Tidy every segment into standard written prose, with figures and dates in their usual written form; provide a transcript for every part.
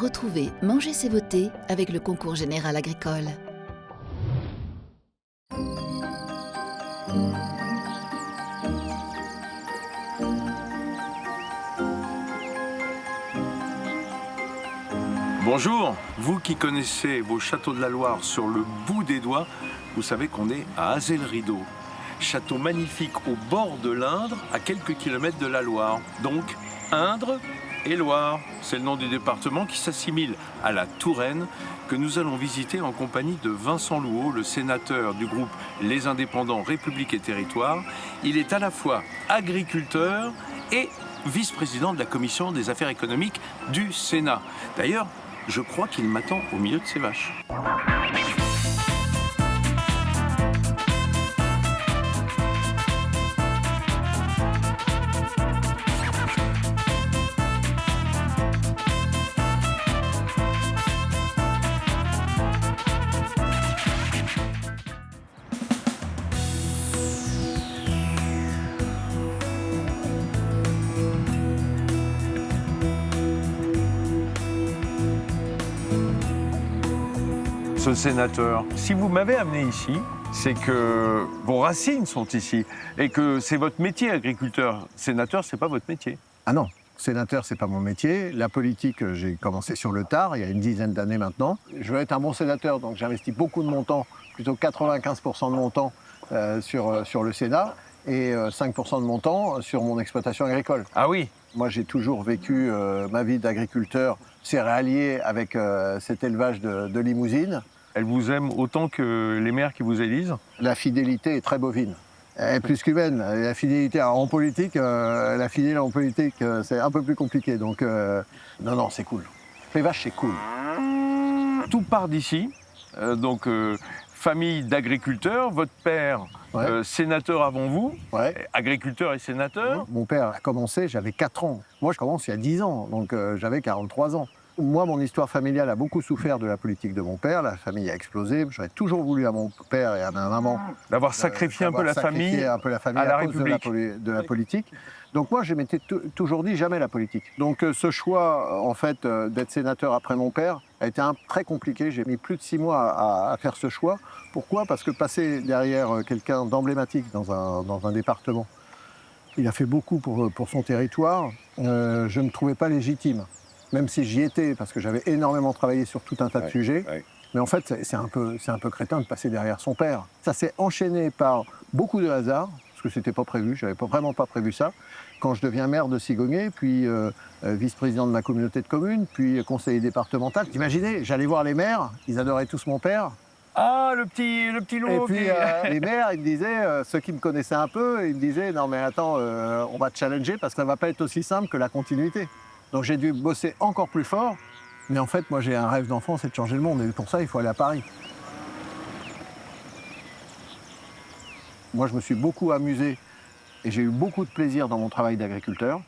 Retrouvez Manger c'est voter avec le concours général agricole. Bonjour, vous qui connaissez vos châteaux de la Loire sur le bout des doigts, vous savez qu'on est à Azay-le-Rideau. Château magnifique au bord de l'Indre, à quelques kilomètres de la Loire. Donc, Indre et Loire, c'est le nom du département qui s'assimile à la Touraine, que nous allons visiter en compagnie de Vincent Louot, le sénateur du groupe Les Indépendants République et Territoire. Il est à la fois agriculteur et vice-président de la Commission des affaires économiques du Sénat. D'ailleurs, je crois qu'il m'attend au milieu de ses vaches. Ce sénateur, si vous m'avez amené ici, c'est que vos racines sont ici et que c'est votre métier, agriculteur. Sénateur, c'est pas votre métier. Ah non, sénateur, c'est pas mon métier. La politique, j'ai commencé sur le tard, il y a une dizaine d'années maintenant. Je veux être un bon sénateur, donc j'investis beaucoup de mon temps, plutôt 95% de mon temps sur le Sénat et 5% de mon temps sur mon exploitation agricole. Ah oui. Moi, j'ai toujours vécu ma vie d'agriculteur céréalier avec cet élevage de limousines. Elle vous aime autant que les maires qui vous élisent? La fidélité est très bovine. Elle est plus qu'humaine. La fidélité en politique, c'est un peu plus compliqué. Donc, non, c'est cool. Les vaches, c'est cool. Tout part d'ici. Famille d'agriculteurs. Votre père, sénateur avant vous, agriculteur et sénateur. Mon père a commencé, j'avais 4 ans. Moi, je commence il y a 10 ans, donc j'avais 43 ans. Moi, mon histoire familiale a beaucoup souffert de la politique de mon père. La famille a explosé. J'aurais toujours voulu à mon père et à ma maman d'avoir sacrifié un peu la famille à la République, de la politique. Donc moi, je m'étais toujours dit jamais la politique. Donc ce choix, en fait, d'être sénateur après mon père a été très compliqué. J'ai mis plus de 6 mois à faire ce choix. Pourquoi ? Parce que passer derrière quelqu'un d'emblématique dans un département, il a fait beaucoup pour son territoire, je ne me trouvais pas légitime. Même si j'y étais, parce que j'avais énormément travaillé sur tout un tas de sujets. Mais en fait, c'est un peu crétin de passer derrière son père. Ça s'est enchaîné par beaucoup de hasard, parce que c'était pas prévu, j'avais vraiment pas prévu ça. Quand je deviens maire de Sigogné, puis vice-président de ma communauté de communes, puis conseiller départemental, imaginez, j'allais voir les maires, ils adoraient tous mon père. Ah, le petit loup. Et puis les maires, ils me disaient, ceux qui me connaissaient un peu, ils me disaient, non mais attends, on va te challenger parce que ça va pas être aussi simple que la continuité. Donc j'ai dû bosser encore plus fort, mais en fait, moi j'ai un rêve d'enfant, c'est de changer le monde, et pour ça, il faut aller à Paris. Moi, je me suis beaucoup amusé, et j'ai eu beaucoup de plaisir dans mon travail d'agriculteur.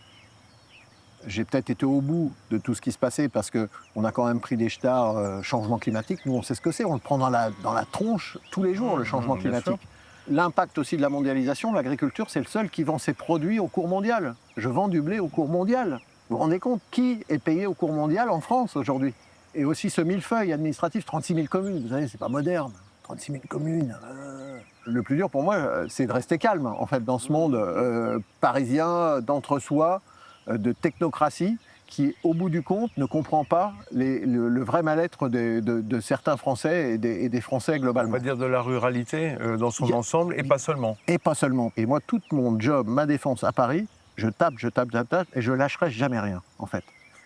J'ai peut-être été au bout de tout ce qui se passait, parce qu'on a quand même pris des ch'tards changement climatique. Nous, on sait ce que c'est, on le prend dans la tronche tous les jours, le changement climatique. L'impact aussi de la mondialisation, l'agriculture, c'est le seul qui vend ses produits au cours mondial. Je vends du blé au cours mondial. Vous vous rendez compte qui est payé au cours mondial en France aujourd'hui? Et aussi ce millefeuille administratif, 36 000 communes, vous savez, c'est pas moderne. 36 000 communes. Le plus dur pour moi, c'est de rester calme, en fait, dans ce monde parisien, d'entre-soi, de technocratie, qui, au bout du compte, ne comprend pas le vrai mal-être de certains Français et des Français globalement. On va dire de la ruralité dans son ensemble, et pas seulement. Et pas seulement. Et moi, tout mon job, ma défense à Paris, je tape, et je lâcherai jamais rien, en fait.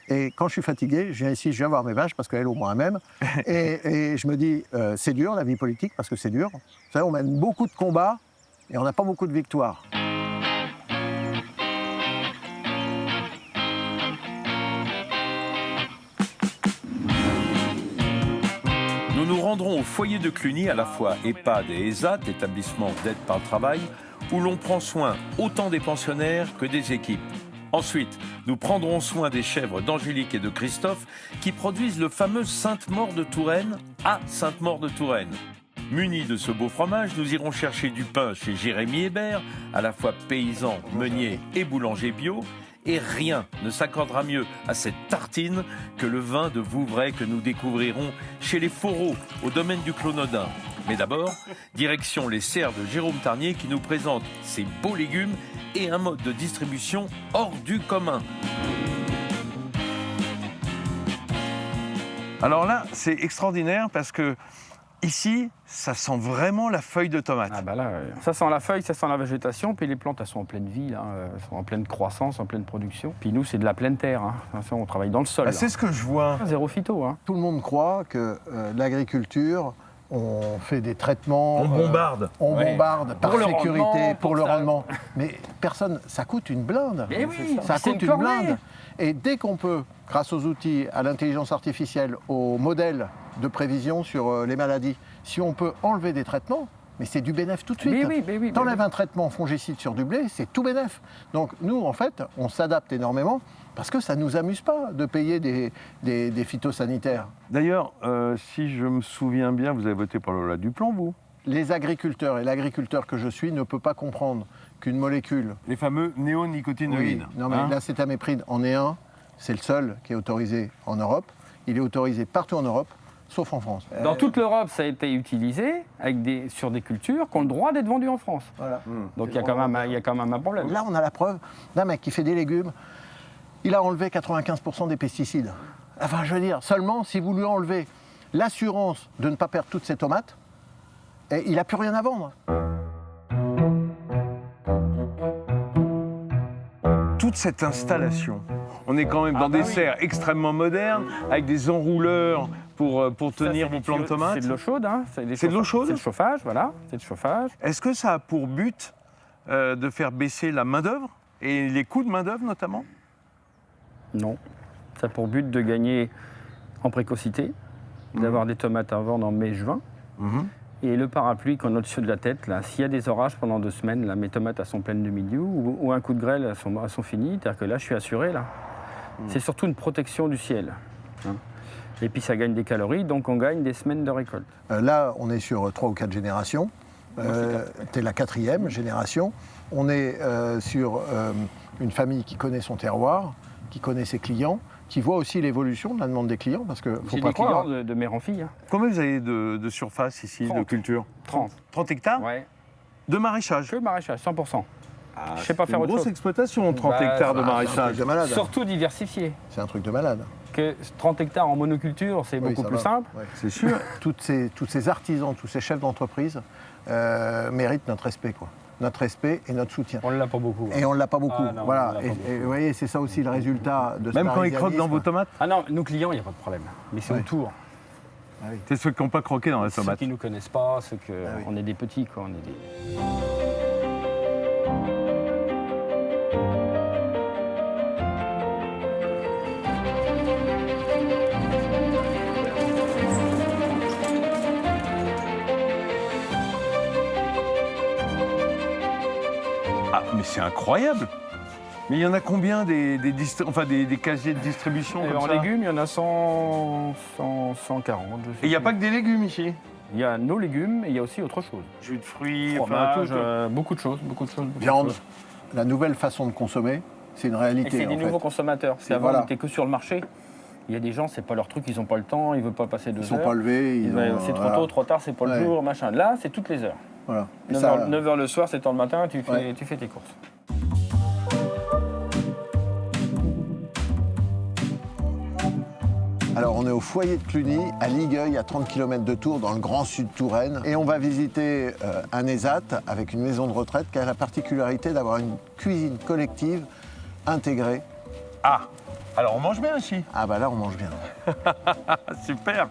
Et quand je suis fatigué, je viens ici, je viens voir mes vaches, parce qu'elles au moins même, et je me dis, c'est dur, la vie politique, parce que c'est dur. Vous savez, on mène beaucoup de combats, et on n'a pas beaucoup de victoires. Nous nous rendrons au foyer de Cluny, à la fois EHPAD et ESAT, établissement d'aide par le travail, où l'on prend soin autant des pensionnaires que des équipes. Ensuite, nous prendrons soin des chèvres d'Angélique et de Christophe qui produisent le fameux Sainte-Maure de Touraine à Sainte-Maure de Touraine. Munis de ce beau fromage, nous irons chercher du pain chez Jérémy Hébert, à la fois paysan, meunier et boulanger bio. Et rien ne s'accordera mieux à cette tartine que le vin de Vouvray que nous découvrirons chez les Foreaux, au domaine du Clos-Nodin. Mais d'abord, direction les serres de Jérôme Tarnier qui nous présente ses beaux légumes et un mode de distribution hors du commun. Alors là, c'est extraordinaire parce que ici, ça sent vraiment la feuille de tomate. Ah bah là, ça sent la feuille, ça sent la végétation, puis les plantes, elles sont en pleine vie, là, elles sont en pleine croissance, en pleine production. Puis nous, c'est de la pleine terre, hein. On travaille dans le sol. Ah, c'est ce que je vois. Zéro phyto, hein. Tout le monde croit que l'agriculture, on fait des traitements. On bombarde. On Ouais. bombarde par Pour le sécurité, rendement, pour le ça. rendement. Mais personne, ça coûte une blinde. Mais oui, Ça c'est coûte une une corvée. blinde. Et dès qu'on peut, grâce aux outils, à l'intelligence artificielle, aux modèles de prévision sur les maladies, si on peut enlever des traitements, mais c'est du bénéf tout de suite. Mais oui. T'enlèves un traitement fongicide sur du blé, c'est tout bénéf. Donc nous, en fait, on s'adapte énormément parce que ça ne nous amuse pas de payer des phytosanitaires. D'ailleurs, si je me souviens bien, vous avez voté pour la loi Duplan, vous? Les agriculteurs et l'agriculteur que je suis ne peut pas comprendre qu'une molécule... Les fameux néonicotinoïdes. non mais hein. l'acétamépride en est un, c'est le seul qui est autorisé en Europe. Il est autorisé partout en Europe, sauf en France. Dans toute l'Europe, ça a été utilisé sur des cultures qui ont le droit d'être vendues en France. Voilà. Donc il y a quand même un problème. Là, on a la preuve d'un mec qui fait des légumes. Il a enlevé 95% des pesticides. Enfin, je veux dire, seulement si vous lui enlevez l'assurance de ne pas perdre toutes ses tomates, et il n'a plus rien à vendre. Toute cette installation, on est quand même dans des serres extrêmement modernes, avec des enrouleurs pour tenir vos plants de tomates. C'est de l'eau chaude, hein. C'est de l'eau chaude. C'est le chauffage, voilà. C'est le chauffage. Est-ce que ça a pour but de faire baisser la main-d'œuvre et les coûts de main-d'œuvre notamment? Non. Ça a pour but de gagner en précocité, d'avoir des tomates à vendre en mai-juin. Et le parapluie qu'on a au-dessus de la tête, là, s'il y a des orages pendant 2 semaines, là, mes tomates elles sont pleines de milieu, ou un coup de grêle, elles sont finies. C'est-à-dire que là, je suis assuré. Là. C'est surtout une protection du ciel. Hein. Et puis ça gagne des calories, donc on gagne des semaines de récolte. Là, on est sur 3 ou 4 générations. T'es la 4e génération. On est sur une famille qui connaît son terroir, qui connaît ses clients, qui voit aussi l'évolution de la demande des clients, parce que faut J'ai pas des clients croire. de mère en fille. Hein. Combien vous avez de surface ici, 30. de culture? 30. 30 hectares Ouais. de maraîchage? Que maraîchage, 100%. Je sais pas faire une autre grosse chose. exploitation, 30 Bah, hectares de C'est un maraîchage. truc de malade. Surtout diversifié. C'est un truc de malade. Que 30 hectares en monoculture, c'est Oui, beaucoup ça plus va. simple. Ouais. C'est sûr. Tous ces artisans, tous ces chefs d'entreprise méritent notre respect, quoi. Notre respect et notre soutien. On ne l'a pas beaucoup. Et on ne l'a pas beaucoup. Ah non, on voilà. l'a pas beaucoup. Et vous voyez, c'est ça aussi le résultat de ce Même quand ils croquent dans parisianisme. vos tomates? Ah non, nos clients, il n'y a pas de problème. Mais c'est Oui. autour. C'est ceux qui n'ont pas croqué dans la Ceux tomate. qui ne nous connaissent pas, ceux que... Ah oui. On est des petits, quoi. On est des... Ah, mais c'est incroyable! Mais il y en a combien des casiers de distribution Et comme en ça? légumes, il y en a 140, je sais Et il n'y a plus. pas que des légumes ici? Il y a nos légumes et il y a aussi autre chose. Jus de fruits, Fromage, tout. beaucoup de choses, beaucoup de choses. beaucoup de Viande. choses. La nouvelle façon de consommer, c'est une Et réalité. c'est des en nouveaux fait. consommateurs. C'est Et avant, voilà. on n'était que sur le marché. Il y a des gens, c'est pas leur truc, ils n'ont pas le temps, ils ne veulent pas passer 2 Ils heures. sont pas levés. C'est trop voilà. tôt, trop tard, c'est pas Ouais. le jour, machin. Là, c'est toutes les heures. Voilà. Et 9h le soir, 7h le matin, tu fais, Ouais. tu fais tes courses. Alors, on est au foyer de Cluny, à Ligueuil, à 30 km de Tours, dans le grand sud Touraine. Et on va visiter un ESAT avec une maison de retraite qui a la particularité d'avoir une cuisine collective intégrée. Ah! Alors on mange bien ici. Ah bah là, on mange bien. Ah, super!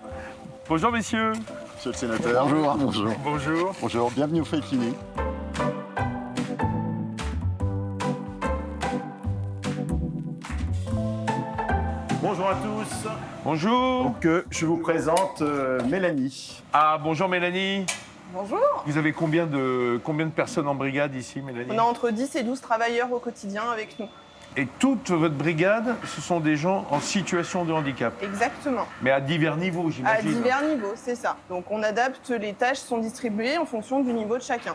Bonjour messieurs! Monsieur le sénateur. Bonjour. Bonjour. Bonjour! Bonjour, bienvenue au Foyer Cluny. Bonjour à tous. Bonjour! Donc, je vous présente Mélanie. Ah, bonjour Mélanie! Bonjour. Vous avez combien de personnes en brigade ici, Mélanie? On a entre 10 et 12 travailleurs au quotidien avec nous. Et toute votre brigade, ce sont des gens en situation de handicap, Exactement. mais à divers niveaux, À j'imagine. divers niveaux, c'est ça. Donc on adapte, les tâches sont distribuées en fonction du niveau de chacun.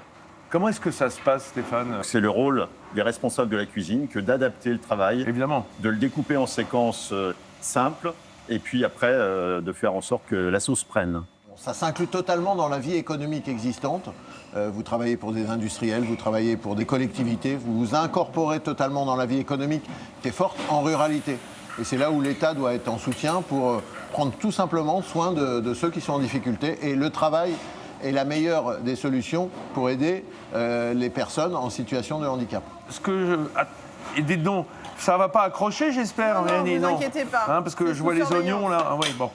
Comment est-ce que ça se passe, Stéphane? C'est le rôle des responsables de la cuisine que d'adapter le travail, Évidemment. de le découper en séquences simples, et puis après de faire en sorte que la sauce prenne. Ça s'inclut totalement dans la vie économique existante. Vous travaillez pour des industriels, vous travaillez pour des collectivités, vous vous incorporez totalement dans la vie économique qui est forte en ruralité. Et c'est là où l'État doit être en soutien pour prendre tout simplement soin de ceux qui sont en difficulté. Et le travail est la meilleure des solutions pour aider les personnes en situation de handicap. Et dites donc, ça va pas accrocher, j'espère, Non, Mélanie, vous inquiétez pas. Parce que C'est je vois sous les surveillance. oignons, là. Ah, ouais, bon.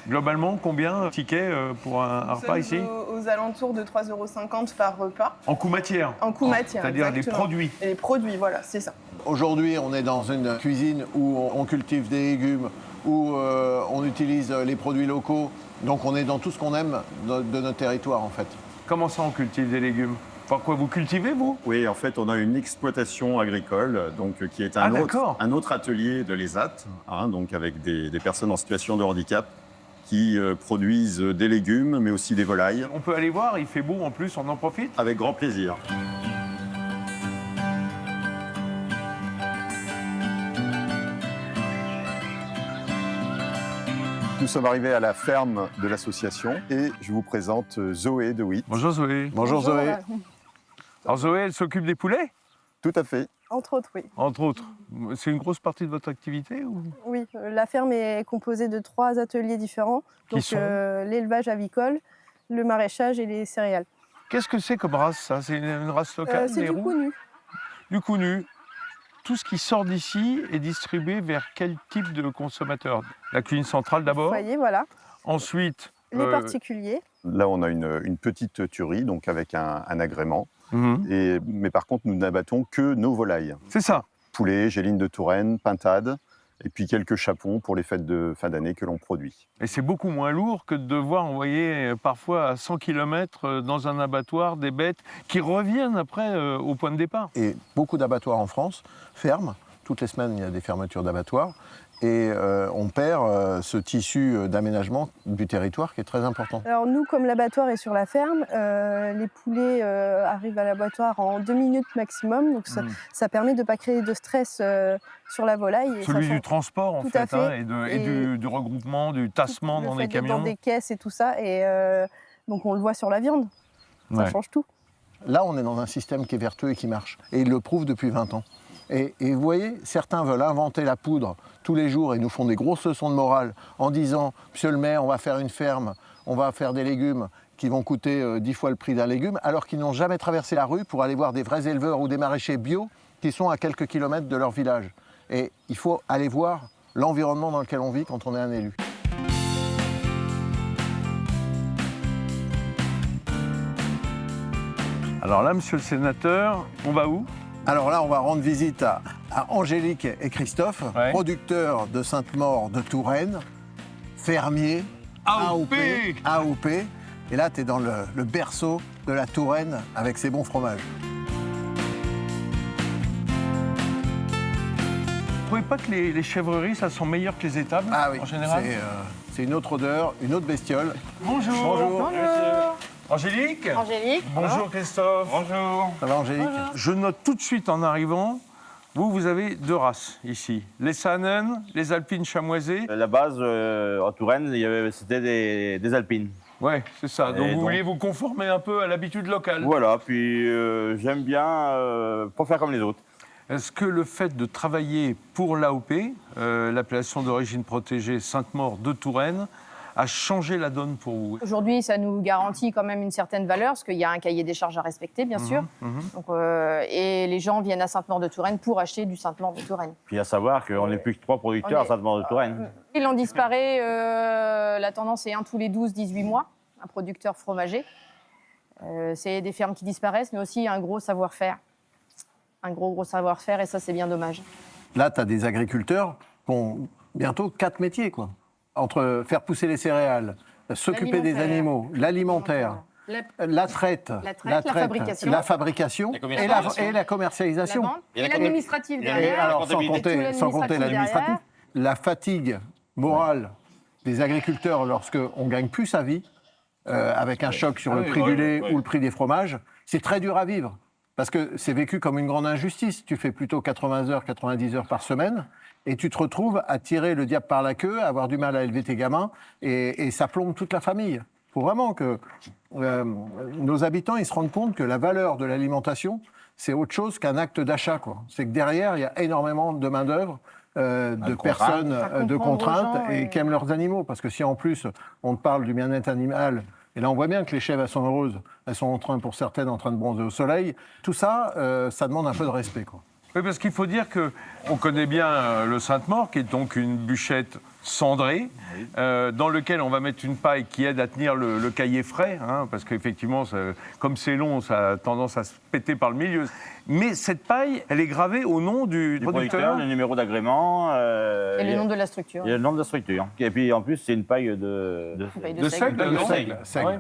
Globalement, combien de tickets pour un Nous repas sommes ici aux alentours de 3,50 € par repas. En coût matière. En coût matière, C'est-à-dire les exactement. produits. Et les produits, voilà, c'est ça. Aujourd'hui, on est dans une cuisine où on cultive des légumes, où on utilise les produits locaux. Donc on est dans tout ce qu'on aime de notre territoire, en fait. Comment ça, on cultive des légumes? Par quoi vous cultivez, vous? Oui, en fait, on a une exploitation agricole, donc, qui est Ah, un d'accord. autre atelier de l'ESAT, donc avec des personnes en situation de handicap qui produisent des légumes, mais aussi des volailles, On peut aller voir, il fait beau en plus, on en profite. avec grand plaisir. Nous sommes arrivés à la ferme de l'association et je vous présente Zoé de Witt. Bonjour Zoé. Bonjour Zoé. Alors Zoé, elle s'occupe des poulets, Tout à fait. Entre autres, oui. entre autres. C'est une grosse partie de votre activité ou... Oui, la ferme est composée de 3 ateliers différents. Qui Donc sont l'élevage avicole, le maraîchage et les céréales. Qu'est-ce que c'est comme race, ça? C'est une race locale, C'est les du roux connu. Du counu. Tout ce qui sort d'ici est distribué vers quel type de consommateur? La cuisine centrale Vous d'abord, voyez, voilà. ensuite... Les particuliers. Là, on a une petite tuerie, donc avec un agrément. Mhm. Mais par contre, nous n'abattons que nos volailles. C'est ça. Poulet, géline de Touraine, pintade, et puis quelques chapons pour les fêtes de fin d'année que l'on produit. Et c'est beaucoup moins lourd que de devoir envoyer parfois à 100 km dans un abattoir des bêtes qui reviennent après au point de départ. Et beaucoup d'abattoirs en France ferment. Toutes les semaines, il y a des fermetures d'abattoirs. Et on perd ce tissu d'aménagement du territoire qui est très important. Alors nous, comme l'abattoir est sur la ferme, les poulets arrivent à l'abattoir en 2 minutes maximum. Donc ça permet de ne pas créer de stress sur la volaille. Et Celui ça du transport, en Tout à fait, hein, fait. et du regroupement, du tassement le dans fait les d'être camions. dans des caisses et tout ça. Et donc on le voit sur la viande. Ça Ouais. change tout. Là, on est dans un système qui est vertueux et qui marche. Et il le prouve depuis 20 ans. Et vous voyez, certains veulent inventer la poudre tous les jours et nous font des grosses leçons de morale en disant « Monsieur le maire, on va faire une ferme, on va faire des légumes qui vont coûter 10 fois le prix d'un légume », alors qu'ils n'ont jamais traversé la rue pour aller voir des vrais éleveurs ou des maraîchers bio qui sont à quelques kilomètres de leur village. Et il faut aller voir l'environnement dans lequel on vit quand on est un élu. Alors là, monsieur le sénateur, on va où? Alors là, on va rendre visite à Angélique et Christophe, Ouais. producteurs de Sainte-Maure de Touraine, fermiers, AOP. AOP. Et là, tu es dans le berceau de la Touraine avec ses bons fromages. Vous trouvez pas que les chèvreries, ça sent meilleur que les étables, Ah oui, en général? c'est une autre odeur, une autre bestiole. Bonjour. Bonjour. Angélique. Angélique. Bonjour Christophe. Bonjour. Ça va, Angélique? Je note tout de suite en arrivant, vous avez 2 races ici. Les Saanen, les Alpines chamoisées. La base, en Touraine, c'était des Alpines. Ouais, c'est ça. Donc Et vous vouliez vous conformer un peu à l'habitude locale. Voilà, puis j'aime bien pas faire comme les autres. Est-ce que le fait de travailler pour l'AOP, l'appellation d'origine protégée Sainte-Maure de Touraine, a changé la donne pour vous? Aujourd'hui, ça nous garantit quand même une certaine valeur, parce qu'il y a un cahier des charges à respecter, bien sûr. Donc, et les gens viennent à Sainte-Maure-de-Touraine pour acheter du Sainte-Maure-de-Touraine. Puis à savoir qu'on n'est plus que 3 producteurs à Sainte-Maure-de-Touraine. Il en disparaît, la tendance est 1 tous les 12-18 mois, un producteur fromager. C'est des fermes qui disparaissent, mais aussi un gros savoir-faire. Un gros savoir-faire, et ça, c'est bien dommage. Là, tu as des agriculteurs qui ont bientôt 4 métiers, quoi. Entre faire pousser les céréales, s'occuper des L'alimentaire. animaux, l'alimentaire, la traite, la fabrication. la fabrication et la commercialisation. La vente et l'administratif Et derrière. alors, sans compter l'administratif l'administratif, derrière. la fatigue morale des agriculteurs lorsqu'on ne gagne plus sa vie, avec un choc sur le prix du lait ou le prix des fromages, c'est très dur à vivre. Parce que c'est vécu comme une grande injustice. Tu fais plutôt 80 heures, 90 heures par semaine, et tu te retrouves à tirer le diable par la queue, à avoir du mal à élever tes gamins, et ça plombe toute la famille. Il faut vraiment que nos habitants ils se rendent compte que la valeur de l'alimentation, c'est autre chose qu'un acte d'achat, quoi. C'est que derrière, il y a énormément de main-d'œuvre, de personnes, de contraintes, et qui aiment leurs animaux. Parce que si en plus, on te parle du bien-être animal, et là on voit bien que les chèvres, elles sont heureuses, elles sont pour certaines, en train de bronzer au soleil, tout ça, ça demande un peu de respect, quoi. Oui, parce qu'il faut dire qu'on connaît bien le Sainte-Maure, qui est donc une bûchette cendrée, dans lequel on va mettre une paille qui aide à tenir le cahier frais, hein, parce qu'effectivement, comme c'est long, ça a tendance à se péter par le milieu. Mais cette paille, elle est gravée au nom du producteur. Le numéro d'agrément. Et le nom de la structure. Et le nom de la structure. Et puis en plus, c'est une paille de seigle.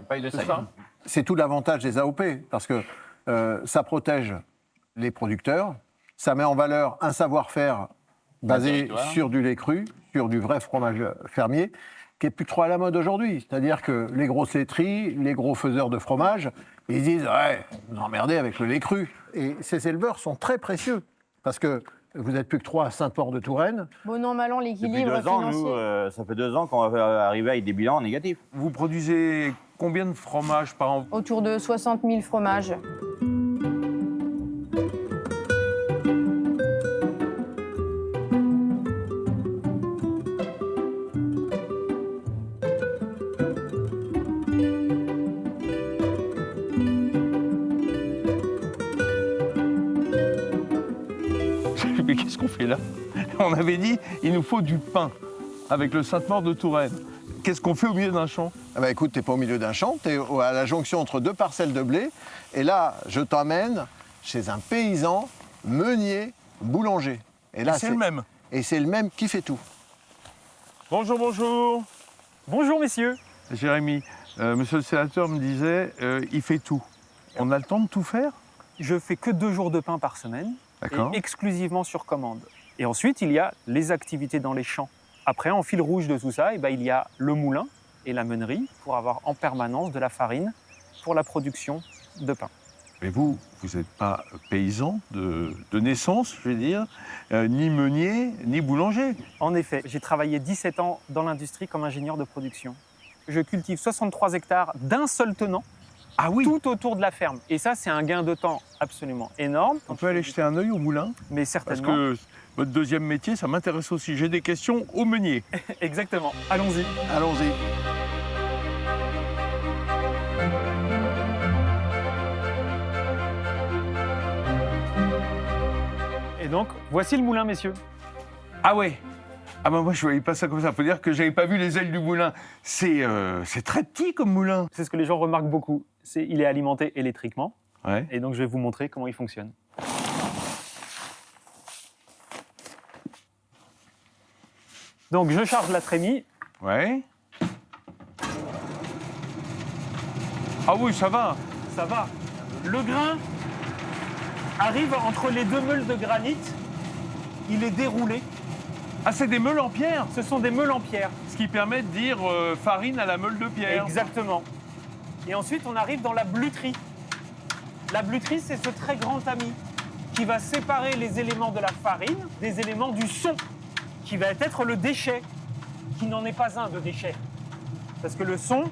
Paille de seigle. C'est tout l'avantage des AOP, parce que ça protège les producteurs, ça met en valeur un savoir-faire basé sur du lait cru, sur du vrai fromage fermier, qui est plus trop à la mode aujourd'hui. C'est-à-dire que les grosses laiteries, les gros faiseurs de fromage, ils disent « Ouais, vous emmerdez avec le lait cru ». Et ces éleveurs sont très précieux, parce que vous n'êtes plus que 3 à Saint-Maur-de-Touraine. Bon, non, mal an, l'équilibre Depuis 2 ans, financier. nous, ça fait 2 ans qu'on va arriver avec des bilans négatifs. Vous produisez combien de fromages par an? Autour de 60 000 fromages. Mais qu'est-ce qu'on fait là? On avait dit, il nous faut du pain, avec le Sainte-Maure-de-Touraine. Qu'est-ce qu'on fait au milieu d'un champ? Ah bah écoute, t'es pas au milieu d'un champ, t'es à la jonction entre 2 parcelles de blé, et là, je t'emmène chez un paysan, meunier, boulanger. Et là, c'est le même. Et c'est le même qui fait tout. Bonjour, bonjour. Bonjour messieurs. Jérémy, monsieur le sénateur me disait, il fait tout. On a le temps de tout faire? Je fais que 2 jours de pain par semaine, et exclusivement sur commande. Et ensuite, il y a les activités dans les champs. Après, en fil rouge de tout ça, il y a le moulin et la meunerie pour avoir en permanence de la farine pour la production de pain. Mais vous n'êtes pas paysan de naissance, je vais dire, ni meunier, ni boulanger. En effet, j'ai travaillé 17 ans dans l'industrie comme ingénieur de production. Je cultive 63 hectares d'un seul tenant, tout autour de la ferme. Et ça, c'est un gain de temps absolument énorme. On peut aller jeter un œil au moulin? Mais certainement. Parce que votre deuxième métier, ça m'intéresse aussi. J'ai des questions au meunier. Exactement. Allons-y. Allons-y. Et donc, voici le moulin, messieurs. Ah ouais. Ah ben moi je voyais pas ça comme ça. Faut dire que j'avais pas vu les ailes du moulin. C'est très petit comme moulin. C'est ce que les gens remarquent beaucoup. Il est alimenté électriquement. Ouais. Et donc je vais vous montrer comment il fonctionne. Donc je charge la trémie. Ouais. Ah oui, ça va. Ça va. Le grain arrive entre les 2 meules de granit. Il est déroulé. Ah, c'est des meules en pierre? Ce sont des meules en pierre. Ce qui permet de dire farine à la meule de pierre. Exactement. Et ensuite, on arrive dans la bluterie. La bluterie, c'est ce très grand tamis qui va séparer les éléments de la farine des éléments du son, qui va être le déchet, qui n'en est pas un de déchet. Parce que le son,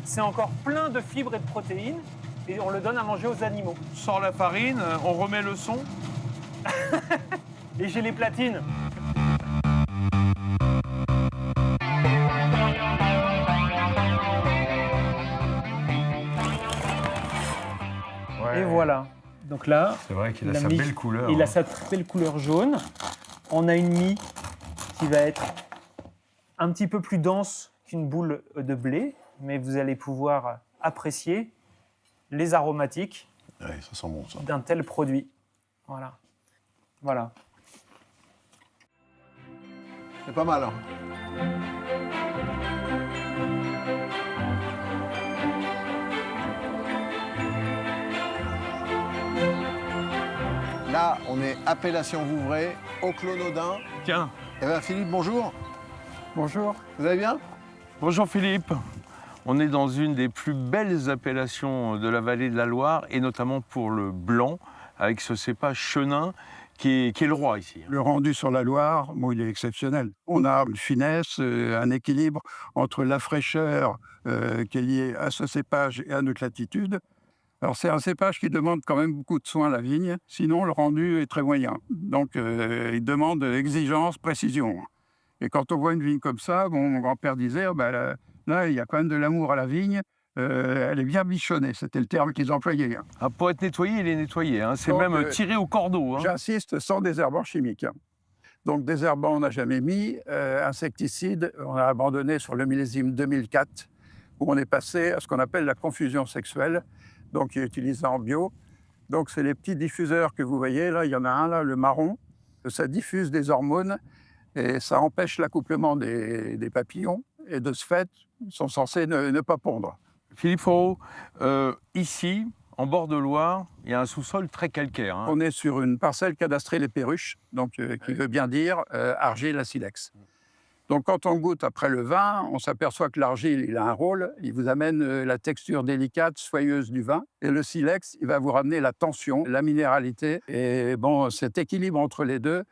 c'est encore plein de fibres et de protéines, et on le donne à manger aux animaux. On sort la farine, on remet le son. Et j'ai les platines. Et voilà. Donc là, c'est vrai qu'il a sa belle couleur. Il a sa belle couleur jaune. On a une mie qui va être un petit peu plus dense qu'une boule de blé, mais vous allez pouvoir apprécier les aromatiques ça sent bon, ça. D'un tel produit. Voilà. Voilà. C'est pas mal, hein. Là, on est appellation Vouvray, au Clos-Naudin. Tiens. Eh bien, Philippe, bonjour. Bonjour. Vous allez bien? Bonjour Philippe. On est dans une des plus belles appellations de la vallée de la Loire, et notamment pour le blanc, avec ce cépage chenin qui est le roi ici. Le rendu sur la Loire, bon, il est exceptionnel. On a une finesse, un équilibre entre la fraîcheur qui est liée à ce cépage et à notre latitude. Alors c'est un cépage qui demande quand même beaucoup de soins, la vigne, sinon le rendu est très moyen. Donc il demande exigence, précision. Et quand on voit une vigne comme ça, bon, mon grand-père disait, là, il y a quand même de l'amour à la vigne, elle est bien bichonnée, c'était le terme qu'ils employaient. Ah, pour être nettoyé, il est nettoyé, hein. C'est Donc, même tiré au cordeau. Hein. J'insiste, sans désherbant chimique. Donc désherbant, on n'a jamais mis. Insecticide, on a abandonné sur le millésime 2004, où on est passé à ce qu'on appelle la confusion sexuelle, donc qui est utilisé en bio. Donc c'est les petits diffuseurs que vous voyez, là, il y en a un, là, le marron. Ça diffuse des hormones et ça empêche l'accouplement des papillons. Et de ce fait, ils sont censés ne pas pondre. Philippe Foreau, ici, en bord de Loire, il y a un sous-sol très calcaire. Hein. On est sur une parcelle cadastrée Les Perruches, donc, qui veut bien dire argile à silex. Donc quand on goûte après le vin, on s'aperçoit que l'argile, il a un rôle, il vous amène la texture délicate, soyeuse du vin, et le silex, il va vous ramener la tension, la minéralité, et bon, cet équilibre entre les deux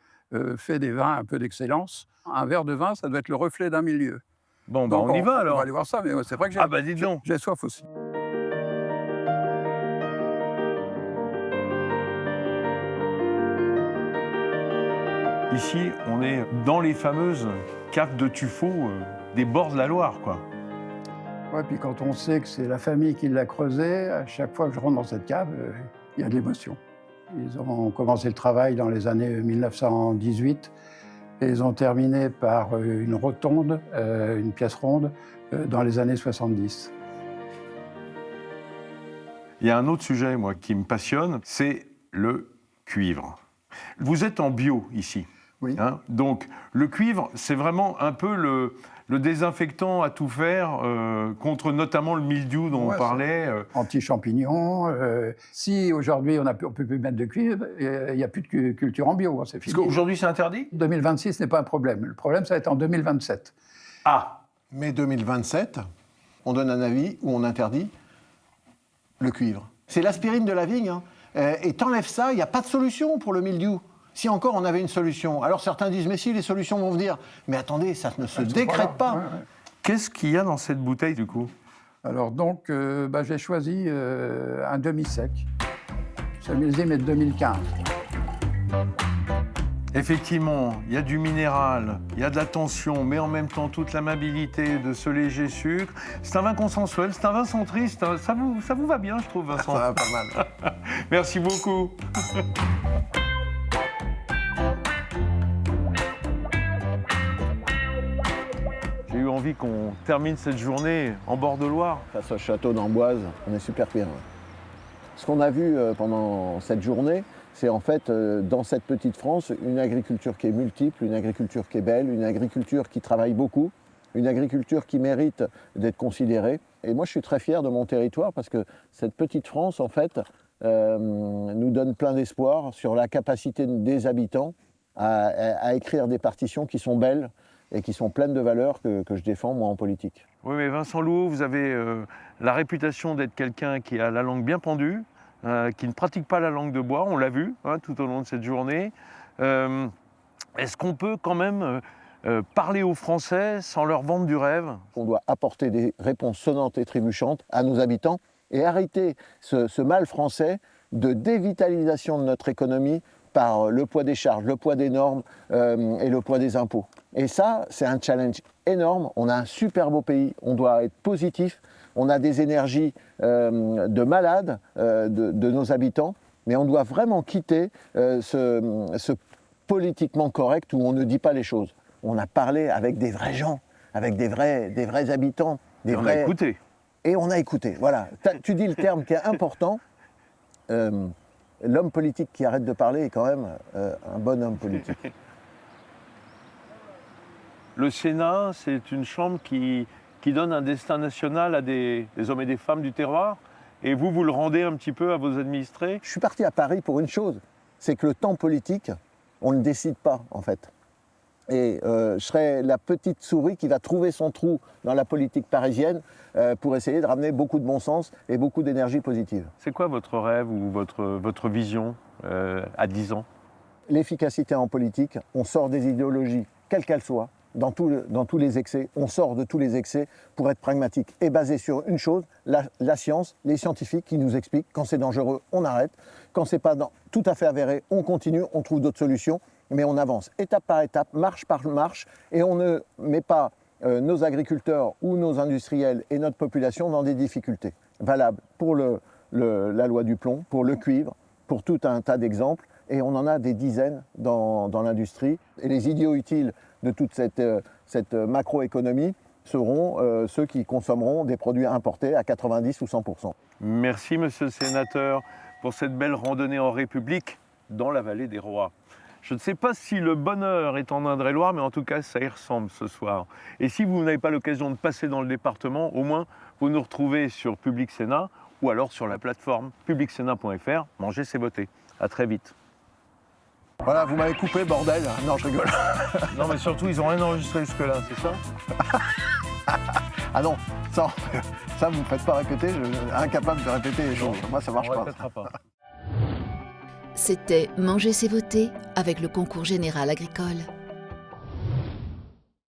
fait des vins un peu d'excellence. Un verre de vin, ça doit être le reflet d'un milieu. Bon, bah, on y va alors. On va aller voir ça, mais c'est vrai que j'ai soif aussi. Ici, on est dans les fameuses caves de tuffeau des bords de la Loire, quoi. Ouais, puis quand on sait que c'est la famille qui l'a creusé, à chaque fois que je rentre dans cette cave, il y a de l'émotion. Ils ont commencé le travail dans les années 1918 et ils ont terminé par une rotonde, une pièce ronde, dans les années 70. Il y a un autre sujet, moi, qui me passionne, c'est le cuivre. Vous êtes en bio ici. Oui. Hein, donc, le cuivre, c'est vraiment un peu le désinfectant à tout faire contre notamment le mildiou dont on parlait. Anti-champignons. Si aujourd'hui on peut plus mettre de cuivre, il n'y a plus de culture en bio, c'est fini. Parce qu'aujourd'hui c'est interdit ? 2026 n'est pas un problème. Le problème, ça va être en 2027. Ah ! Mais 2027, on donne un avis où on interdit le cuivre. C'est l'aspirine de la vigne. Hein. Et t'enlèves ça, il n'y a pas de solution pour le mildiou. Si encore on avait une solution. Alors certains disent, mais si, les solutions vont venir. Mais attendez, ça ne se décrète pas. Ouais. Qu'est-ce qu'il y a dans cette bouteille, du coup ? Alors donc, j'ai choisi un demi-sec. Ce millésime est de 2015. Effectivement, il y a du minéral, il y a de la tension, mais en même temps toute l'amabilité de ce léger sucre. C'est un vin consensuel, c'est un vin centriste. Ça vous va bien, je trouve, Vincent. Ça va pas mal. Merci beaucoup. J'ai eu envie qu'on termine cette journée en bord de Loire. Face au château d'Amboise, on est super fiers. Ce qu'on a vu pendant cette journée, c'est en fait, dans cette petite France, une agriculture qui est multiple, une agriculture qui est belle, une agriculture qui travaille beaucoup, une agriculture qui mérite d'être considérée. Et moi, je suis très fier de mon territoire parce que cette petite France, en fait, nous donne plein d'espoir sur la capacité des habitants à écrire des partitions qui sont belles et qui sont pleines de valeurs que je défends, moi, en politique. Oui, mais Vincent Louhault, vous avez la réputation d'être quelqu'un qui a la langue bien pendue, qui ne pratique pas la langue de bois, on l'a vu tout au long de cette journée. Est-ce qu'on peut quand même parler aux Français sans leur vendre du rêve ? On doit apporter des réponses sonnantes et trébuchantes à nos habitants et arrêter ce mal français de dévitalisation de notre économie par le poids des charges, le poids des normes et le poids des impôts. Et ça, c'est un challenge énorme. On a un super beau pays, on doit être positif. On a des énergies de malades de nos habitants, mais on doit vraiment quitter ce politiquement correct où on ne dit pas les choses. On a parlé avec des vrais gens, avec des vrais habitants. On a écouté. Et on a écouté, voilà. Tu dis le terme qui est important. L'homme politique qui arrête de parler est quand même un bon homme politique. Le Sénat, c'est une chambre qui donne un destin national à des hommes et des femmes du terroir. Et vous le rendez un petit peu à vos administrés. Je suis parti à Paris pour une chose, c'est que le temps politique, on ne décide pas, en fait. Et je serai la petite souris qui va trouver son trou dans la politique parisienne pour essayer de ramener beaucoup de bon sens et beaucoup d'énergie positive. C'est quoi votre rêve ou votre vision ? à 10 ans? L'efficacité en politique, on sort des idéologies, quelles qu'elles soient, dans tous les excès, on sort de tous les excès pour être pragmatique et basé sur une chose, la science, les scientifiques qui nous expliquent quand c'est dangereux, on arrête, quand c'est pas tout à fait avéré, on continue, on trouve d'autres solutions, mais on avance étape par étape, marche par marche, et on ne met pas nos agriculteurs ou nos industriels et notre population dans des difficultés. Valable pour la loi du plomb, pour le cuivre, pour tout un tas d'exemples, et on en a des dizaines dans l'industrie. Et les idiots utiles de toute cette macroéconomie seront ceux qui consommeront des produits importés à 90 ou 100%. Merci, monsieur le sénateur, pour cette belle randonnée en République dans la vallée des Rois. Je ne sais pas si le bonheur est en Indre-et-Loire, mais en tout cas, ça y ressemble ce soir. Et si vous n'avez pas l'occasion de passer dans le département, au moins, vous nous retrouvez sur Public Sénat ou alors sur la plateforme publicsénat.fr. Mangez, c'est voter. À très vite. Voilà, vous m'avez coupé, bordel. Non, je rigole. Non, mais surtout, ils n'ont rien enregistré jusque-là, c'est ça? Ah non, ça vous ne me faites pas répéter, je suis incapable de répéter les choses. Moi, ça marche pas. C'était Manger c'est voter avec le concours général agricole.